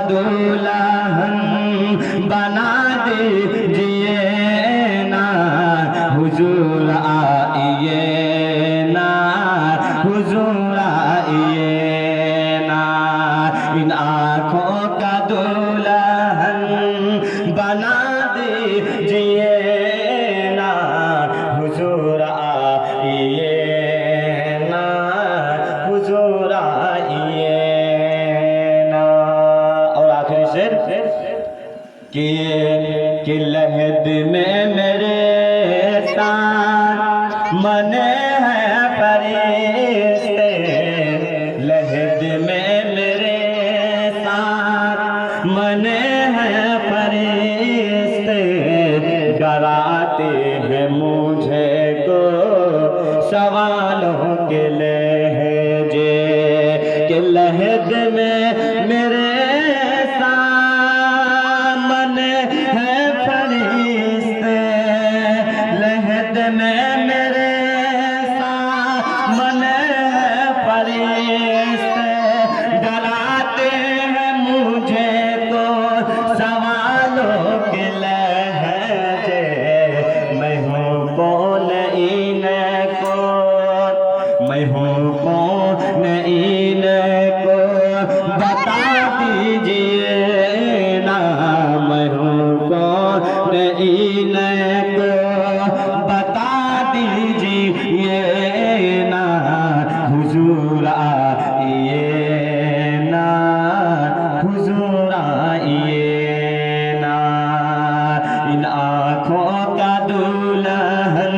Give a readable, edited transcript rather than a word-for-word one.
दुल्हन बना दीजिए ना हुजूर आइए ना हुजूर आइए ना इन आँखों का दुल्हन बना दीजिए ना हुजूर आइए ना हुजूर आइए ना। और आखिरी शेर कि लहद में मेरे साथ मने हैं फरिश्ते, लहद में मेरे साथ मने हैं फरिश्ते, डराते हैं मुझे को सवालों के लहजे कि लहद में मेरे में मेरे सामने फरिश्ते डराते हैं मुझे तो सवालों के लहजे, मैं हूँ कौन इनको, मैं हूँ कौन इनको बता दीजिए ना, मैं हूँ कौन इनको दीजिए ना हुजूर आइए ना हुजूर आइए ना इन आँखों का दुल्हन